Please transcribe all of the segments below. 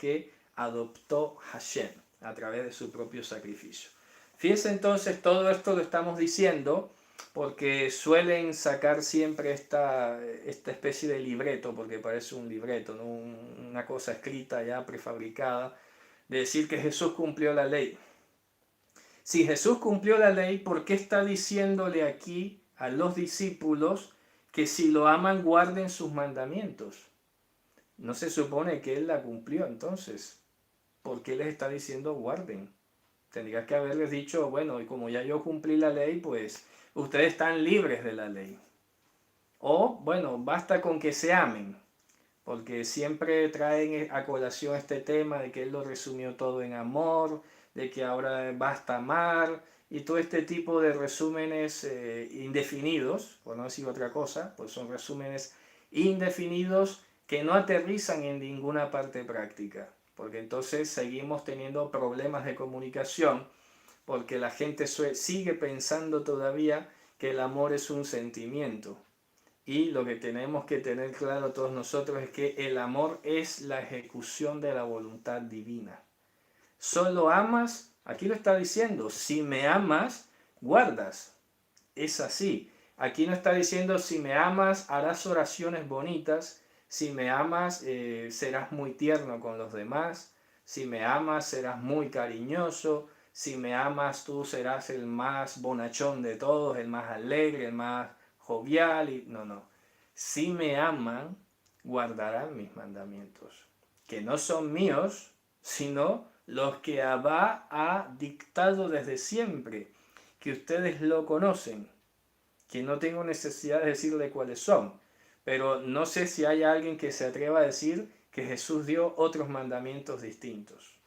que adoptó Hashem a través de su propio sacrificio. Fíjense entonces, todo esto lo estamos diciendo porque suelen sacar siempre esta especie de libreto, porque parece un libreto, ¿no? Una cosa escrita ya prefabricada, de decir que Jesús cumplió la ley. Si Jesús cumplió la ley, ¿por qué está diciéndole aquí a los discípulos que si lo aman guarden sus mandamientos? No se supone que Él la cumplió entonces. ¿Por qué les está diciendo guarden? Tendría que haberles dicho, bueno, y como ya yo cumplí la ley, pues ustedes están libres de la ley. O, bueno, basta con que se amen, porque siempre traen a colación este tema de que Él lo resumió todo en amor, de que ahora basta amar, y todo este tipo de resúmenes indefinidos, por no decir otra cosa, pues son resúmenes indefinidos que no aterrizan en ninguna parte práctica, porque entonces seguimos teniendo problemas de comunicación, porque la gente sigue pensando todavía que el amor es un sentimiento. Y lo que tenemos que tener claro todos nosotros es que el amor es la ejecución de la voluntad divina. Solo amas, aquí lo está diciendo, si me amas, guardas. Es así. Aquí no está diciendo si me amas, harás oraciones bonitas, si me amas, serás muy tierno con los demás, si me amas, serás muy cariñoso, si me amas, tú serás el más bonachón de todos, el más alegre, el más jovial. No. Si me aman, guardarán mis mandamientos, que no son míos, sino los que Abba ha dictado desde siempre, que ustedes lo conocen, que no tengo necesidad de decirle cuáles son, pero no sé si hay alguien que se atreva a decir que Jesús dio otros mandamientos distintos.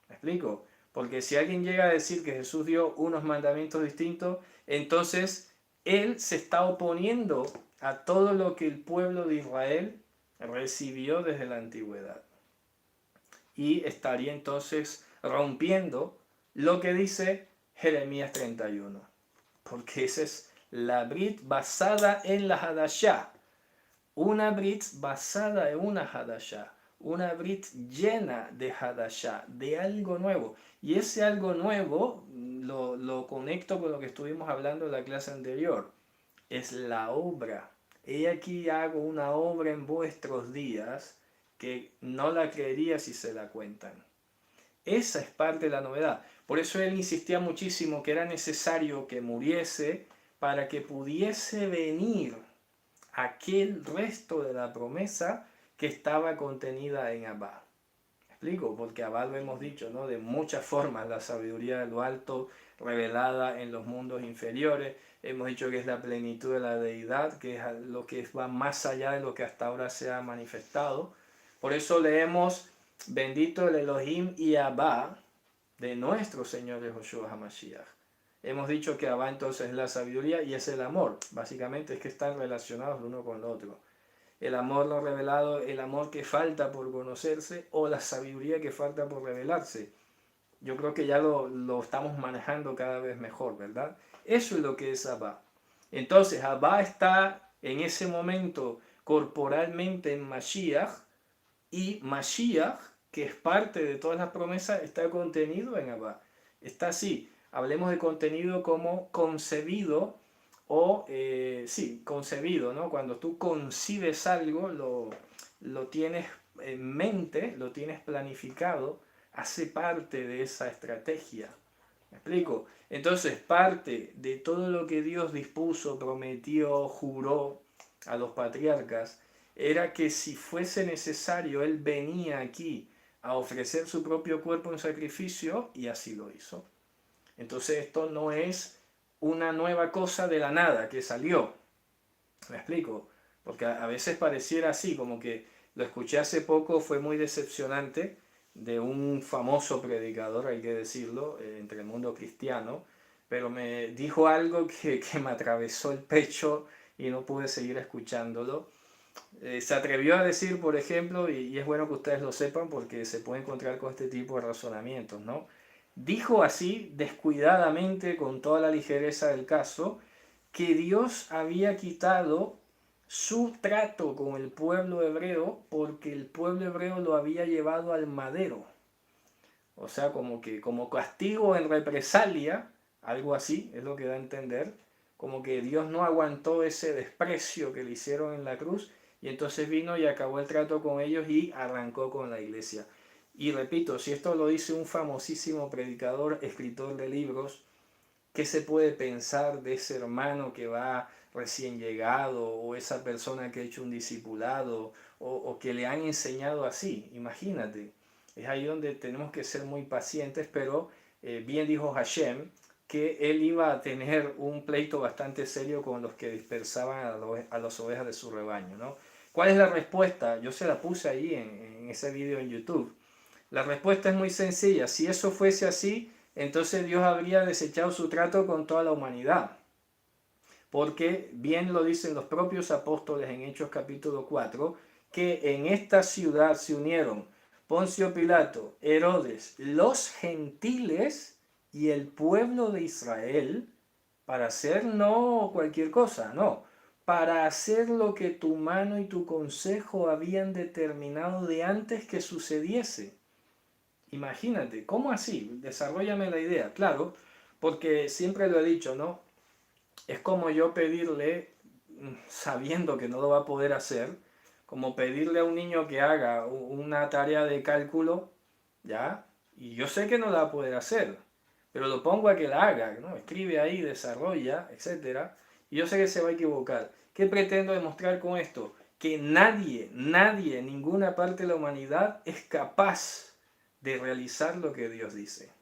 ¿Me explico? Porque si alguien llega a decir que Jesús dio unos mandamientos distintos, entonces él se está oponiendo a todo lo que el pueblo de Israel recibió desde la antigüedad. Y estaría entonces rompiendo lo que dice Jeremías 31. Porque esa es la Brit basada en la Hadashah. Una Brit basada en una Hadashah. Una Brit llena de Hadashah, de algo nuevo. Y ese algo nuevo lo conecto con lo que estuvimos hablando en la clase anterior. Es la obra. He aquí hago una obra en vuestros días que no la creería si se la cuentan. Esa es parte de la novedad. Por eso él insistía muchísimo que era necesario que muriese para que pudiese venir aquel resto de la promesa que estaba contenida en Abba. ¿Me explico? Porque Abba lo hemos dicho, ¿no? De muchas formas, la sabiduría de lo alto revelada en los mundos inferiores. Hemos dicho que es la plenitud de la deidad, que es lo que va más allá de lo que hasta ahora se ha manifestado. Por eso leemos, bendito el Elohim y Abba de nuestro Señor Yehoshua HaMashiach. Hemos dicho que Abba entonces es la sabiduría y es el amor. Básicamente es que están relacionados el uno con el otro. El amor no revelado, el amor que falta por conocerse o la sabiduría que falta por revelarse. Yo creo que ya lo estamos manejando cada vez mejor, ¿verdad? Eso es lo que es Abba. Entonces Abba está en ese momento corporalmente en Mashiach, y Mashiach, que es parte de todas las promesas, está contenido en Abba. Está así. Hablemos de contenido como concebido o, sí, concebido, ¿no? Cuando tú concibes algo, lo tienes en mente, lo tienes planificado, hace parte de esa estrategia. ¿Me explico? Entonces, parte de todo lo que Dios dispuso, prometió, juró a los patriarcas, era que si fuese necesario, Él venía aquí a ofrecer su propio cuerpo en sacrificio, y así lo hizo. Entonces esto no es una nueva cosa de la nada que salió. ¿Me explico? Porque a veces pareciera así, como que lo escuché hace poco, fue muy decepcionante, de un famoso predicador, hay que decirlo, entre el mundo cristiano, pero me dijo algo que me atravesó el pecho y no pude seguir escuchándolo. Se atrevió a decir, por ejemplo, y es bueno que ustedes lo sepan porque se puede encontrar con este tipo de razonamientos, ¿no? Dijo así, descuidadamente, con toda la ligereza del caso, que Dios había quitado su trato con el pueblo hebreo porque el pueblo hebreo lo había llevado al madero. O sea, como que como castigo en represalia, algo así, es lo que da a entender, como que Dios no aguantó ese desprecio que le hicieron en la cruz y entonces vino y acabó el trato con ellos y arrancó con la iglesia. Y repito, si esto lo dice un famosísimo predicador, escritor de libros, ¿qué se puede pensar de ese hermano que va recién llegado o esa persona que ha hecho un discipulado o que le han enseñado así? Imagínate. Es ahí donde tenemos que ser muy pacientes, pero bien dijo Hashem que él iba a tener un pleito bastante serio con los que dispersaban a las ovejas de su rebaño, ¿no? ¿Cuál es la respuesta? Yo se la puse ahí en ese video en YouTube. La respuesta es muy sencilla. Si eso fuese así, entonces Dios habría desechado su trato con toda la humanidad. Porque bien lo dicen los propios apóstoles en Hechos capítulo 4, que en esta ciudad se unieron Poncio Pilato, Herodes, los gentiles y el pueblo de Israel para hacer no cualquier cosa, no, para hacer lo que tu mano y tu consejo habían determinado de antes que sucediese. Imagínate, ¿cómo así? Desarrollame la idea, claro, porque siempre lo he dicho, ¿no? Es como yo pedirle, sabiendo que no lo va a poder hacer, como pedirle a un niño que haga una tarea de cálculo, ¿ya? Y yo sé que no la va a poder hacer, pero lo pongo a que la haga, ¿no? Escribe ahí, desarrolla, etcétera, y yo sé que se va a equivocar. ¿Qué pretendo demostrar con esto? Que nadie en ninguna parte de la humanidad es capaz de realizar lo que Dios dice.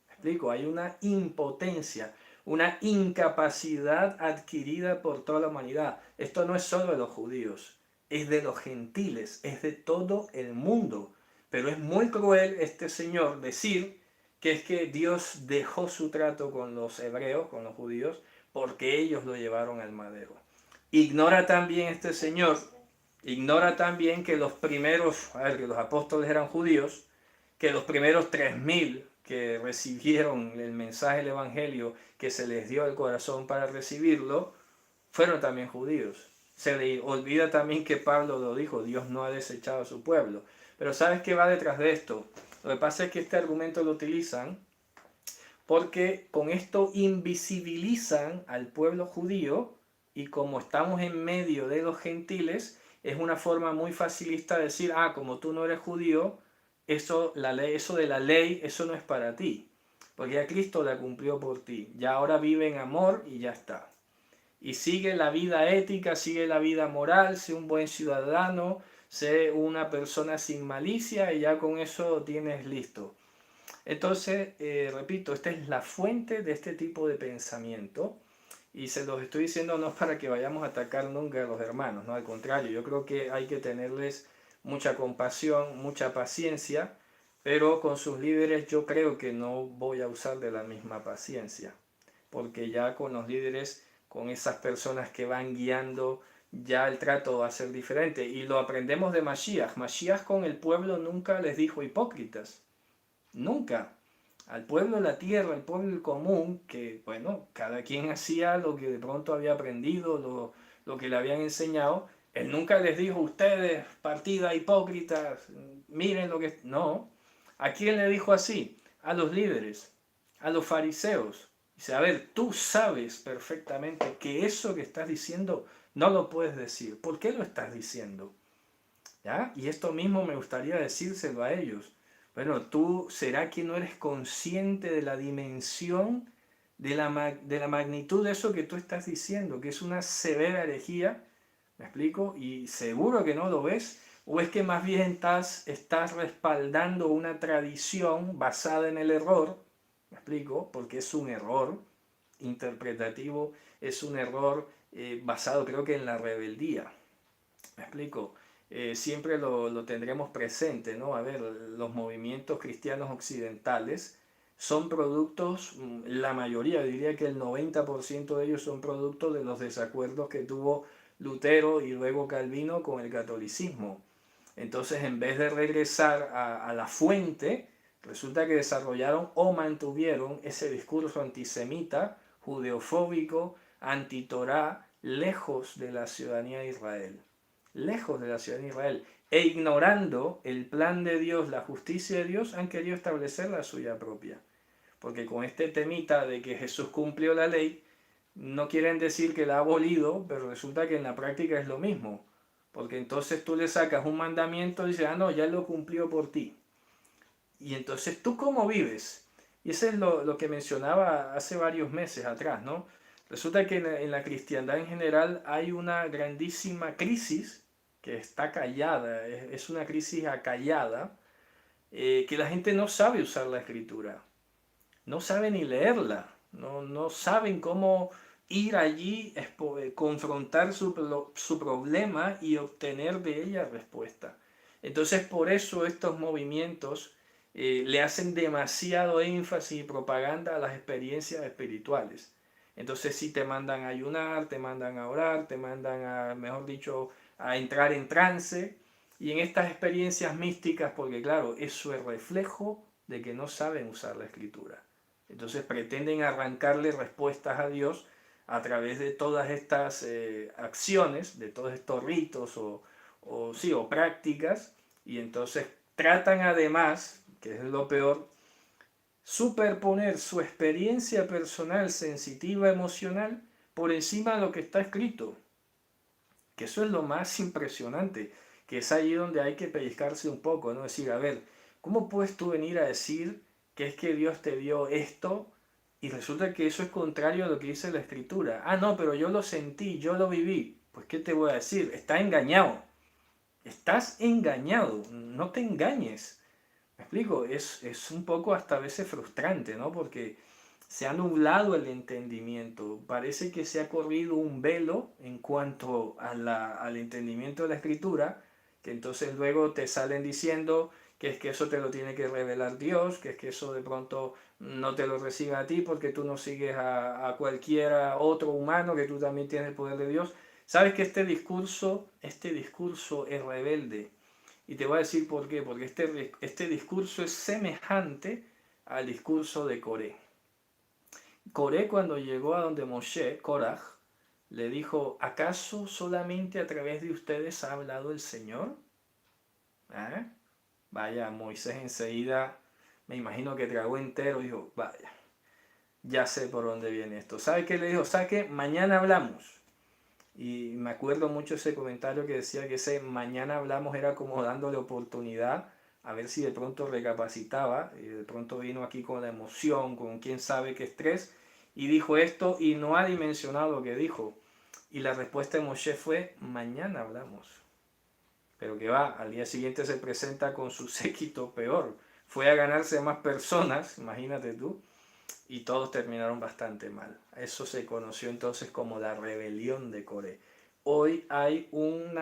¿Me explico? Hay una impotencia, una incapacidad adquirida por toda la humanidad. Esto no es solo de los judíos, es de los gentiles, es de todo el mundo. Pero es muy cruel este señor decir que es que Dios dejó su trato con los hebreos, con los judíos, porque ellos lo llevaron al madero. Ignora también este señor, ignora también que los primeros, a ver, que los apóstoles eran judíos, que los primeros 3000 que recibieron el mensaje del Evangelio, que se les dio el corazón para recibirlo, fueron también judíos. Se le olvida también que Pablo lo dijo, Dios no ha desechado a su pueblo. Pero ¿sabes qué va detrás de esto? Lo que pasa es que este argumento lo utilizan porque con esto invisibilizan al pueblo judío y como estamos en medio de los gentiles, es una forma muy facilista de decir, ah, como tú no eres judío, eso, la ley, eso de la ley, eso no es para ti, porque ya Cristo la cumplió por ti, ya ahora vive en amor y ya está. Y sigue la vida ética, sigue la vida moral, sé un buen ciudadano, sé una persona sin malicia y ya con eso tienes listo. Entonces, repito, esta es la fuente de este tipo de pensamiento y se los estoy diciendo no para que vayamos a atacar nunca a los hermanos, no, al contrario, yo creo que hay que tenerles mucha compasión, mucha paciencia, pero con sus líderes yo creo que no voy a usar de la misma paciencia, porque ya con los líderes, con esas personas que van guiando, ya el trato va a ser diferente y lo aprendemos de Mashiach. Mashiach con el pueblo nunca les dijo hipócritas. Nunca. Al pueblo de la tierra, al pueblo común, que bueno, cada quien hacía lo que de pronto había aprendido, lo que le habían enseñado, él nunca les dijo, ustedes, partida hipócritas, miren lo que... No. ¿A quién le dijo así? A los líderes, a los fariseos. Dice, a ver, tú sabes perfectamente que eso que estás diciendo no lo puedes decir. ¿Por qué lo estás diciendo? ¿Ya? Y esto mismo me gustaría decírselo a ellos. Bueno, tú, ¿será que no eres consciente de la dimensión, de la magnitud de eso que tú estás diciendo? Que es una severa herejía, ¿me explico? Y seguro que no lo ves. ¿O es que más bien estás respaldando una tradición basada en el error? ¿Me explico? Porque es un error interpretativo, es un error basado creo que en la rebeldía. ¿Me explico? Siempre lo tendremos presente, ¿no? A ver, los movimientos cristianos occidentales son productos, la mayoría, diría que el 90% de ellos son productos de los desacuerdos que tuvo Lutero y luego Calvino con el catolicismo. Entonces, en vez de regresar a la fuente, resulta que desarrollaron o mantuvieron ese discurso antisemita, judeofóbico, anti-Torá, lejos de la ciudadanía de Israel, lejos de la ciudadanía de Israel, e ignorando el plan de Dios, la justicia de Dios, han querido establecer la suya propia. Porque con este temita de que Jesús cumplió la ley, no quieren decir que la ha abolido, pero resulta que en la práctica es lo mismo. Porque entonces tú le sacas un mandamiento y dices, ah, no, ya lo cumplió por ti. Y entonces, ¿tú cómo vives? Y eso es lo que mencionaba hace varios meses atrás, ¿no? Resulta que en la cristiandad en general hay una grandísima crisis que está callada, es una crisis acallada, que la gente no sabe usar la escritura, no sabe ni leerla, no saben cómo ir allí, confrontar su problema y obtener de ella respuesta. Entonces por eso estos movimientos le hacen demasiado énfasis y propaganda a las experiencias espirituales. Entonces si te mandan a ayunar, te mandan a orar, te mandan a, mejor dicho, a entrar en trance. Y en estas experiencias místicas, porque claro, eso es reflejo de que no saben usar la escritura. Entonces pretenden arrancarle respuestas a Dios a través de todas estas acciones, de todos estos ritos o prácticas, y entonces tratan además, que es lo peor, superponer su experiencia personal, sensitiva, emocional, por encima de lo que está escrito. Que eso es lo más impresionante, que es ahí donde hay que pellizcarse un poco, ¿no? Decir, a ver, ¿cómo puedes tú venir a decir que es que Dios te dio esto y resulta que eso es contrario a lo que dice la Escritura? Ah, no, pero yo lo sentí, yo lo viví. Pues, ¿qué te voy a decir? Estás engañado. Estás engañado. No te engañes. ¿Me explico? Es un poco hasta a veces frustrante, ¿no? Porque se ha nublado el entendimiento. Parece que se ha corrido un velo en cuanto a al entendimiento de la escritura, que entonces luego te salen diciendo que es que eso te lo tiene que revelar Dios, que es que eso de pronto no te lo recibe a ti porque tú no sigues a cualquiera otro humano, que tú también tienes el poder de Dios. Sabes que este discurso es rebelde. Y te voy a decir por qué, porque este discurso es semejante al discurso de Coré. Coré, cuando llegó a donde Moshe, Koraj, le dijo, ¿acaso solamente a través de ustedes ha hablado el Señor? ¿Eh? Vaya, Moisés enseguida, me imagino que tragó entero y dijo, vaya, ya sé por dónde viene esto. ¿Sabe qué le dijo? ¿Sabe qué? Mañana hablamos. Y me acuerdo mucho ese comentario que decía que ese mañana hablamos era como dándole oportunidad a ver si de pronto recapacitaba, y de pronto vino aquí con la emoción, con quién sabe qué estrés, y dijo esto y no ha dimensionado lo que dijo. Y la respuesta de Moshe fue, mañana hablamos. Pero que va, al día siguiente se presenta con su séquito peor. Fue a ganarse más personas, imagínate tú, y todos terminaron bastante mal. Eso se conoció entonces como la rebelión de Coré. Hoy hay un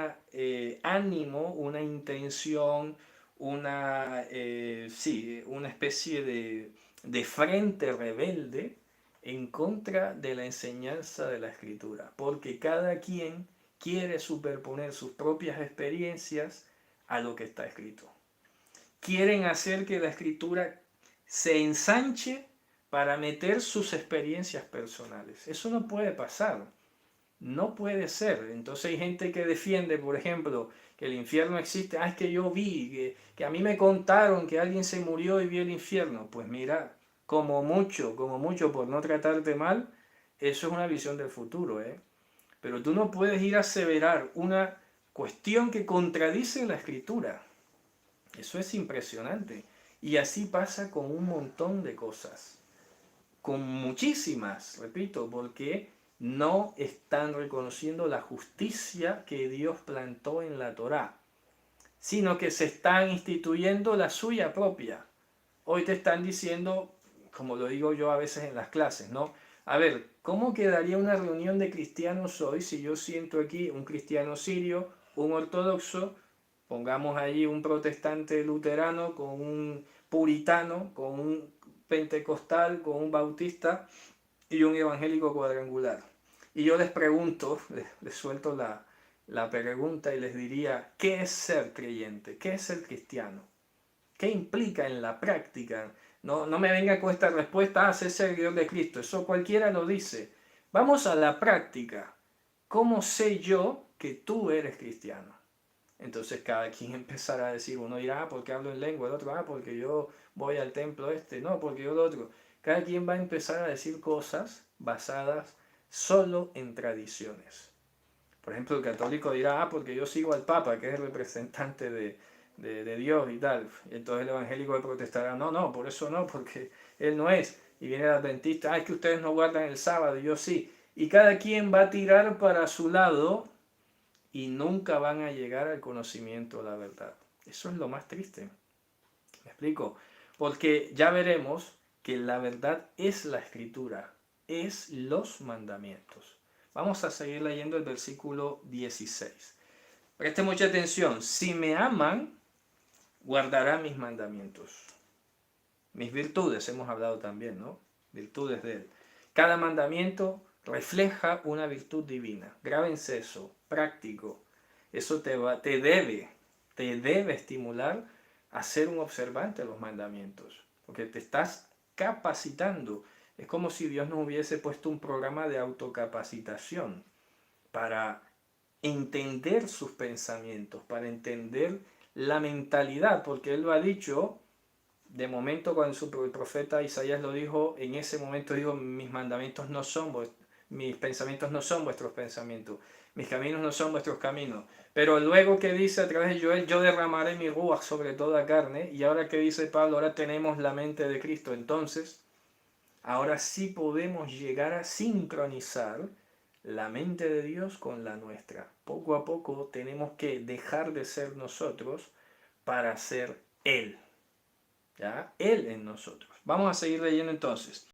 ánimo, una intención, una especie de frente rebelde en contra de la enseñanza de la escritura, porque cada quien quiere superponer sus propias experiencias a lo que está escrito. Quieren hacer que la escritura se ensanche para meter sus experiencias personales. Eso no puede pasar. No puede ser. Entonces hay gente que defiende, por ejemplo, que el infierno existe. Ah, es que yo vi, que a mí me contaron que alguien se murió y vio el infierno. Pues mira, como mucho, por no tratarte mal, eso es una visión del futuro, ¿eh? Pero tú no puedes ir a aseverar una cuestión que contradice la escritura. Eso es impresionante. Y así pasa con un montón de cosas. Con muchísimas, repito, porque no están reconociendo la justicia que Dios plantó en la Torá, sino que se están instituyendo la suya propia. Hoy te están diciendo, como lo digo yo a veces en las clases, ¿no? A ver, ¿cómo quedaría una reunión de cristianos hoy si yo siento aquí un cristiano sirio, un ortodoxo, pongamos allí un protestante luterano con un puritano, con un pentecostal, con un bautista y un evangélico cuadrangular? Y yo les pregunto, les suelto la pregunta y les diría, ¿qué es ser creyente? ¿Qué es ser cristiano? ¿Qué implica en la práctica? No me venga con esta respuesta, ser seguidor de Cristo. Eso cualquiera lo dice. Vamos a la práctica. ¿cómo sé yo que tú eres cristiano? Entonces cada quien empezará a decir, uno dirá, porque hablo en lengua, el otro, porque yo voy al templo no, porque yo lo otro. Cada quien va a empezar a decir cosas basadas solo en tradiciones. Por ejemplo, el católico dirá, porque yo sigo al Papa, que es el representante de Dios y tal. Y entonces el evangélico le protestará, no, por eso no, porque él no es. Y viene el adventista, es que ustedes no guardan el sábado, y yo sí. Y cada quien va a tirar para su lado y nunca van a llegar al conocimiento de la verdad. Eso es lo más triste. ¿Me explico? Porque ya veremos que la verdad es la escritura, es los mandamientos. Vamos a seguir leyendo el versículo 16. Preste mucha atención. Si me aman, guardarán mis mandamientos. Mis virtudes, hemos hablado también, ¿no? Virtudes de Él. Cada mandamiento refleja una virtud divina. Grábense eso, práctico. Eso te debe estimular a ser un observante de los mandamientos, porque te estás capacitando. Es como si Dios nos hubiese puesto un programa de autocapacitación para entender sus pensamientos, para entender la mentalidad, porque Él lo ha dicho. De momento, cuando el profeta Isaías lo dijo, en ese momento dijo, mis mandamientos no son, mis pensamientos no son vuestros pensamientos, mis caminos no son vuestros caminos. Pero luego que dice a través de Joel, yo derramaré mi ruach sobre toda carne, y ahora que dice Pablo, ahora tenemos la mente de Cristo. Entonces, ahora sí podemos llegar a sincronizar la mente de Dios con la nuestra. Poco a poco tenemos que dejar de ser nosotros para ser Él. ¿Ya? Él en nosotros. Vamos a seguir leyendo entonces.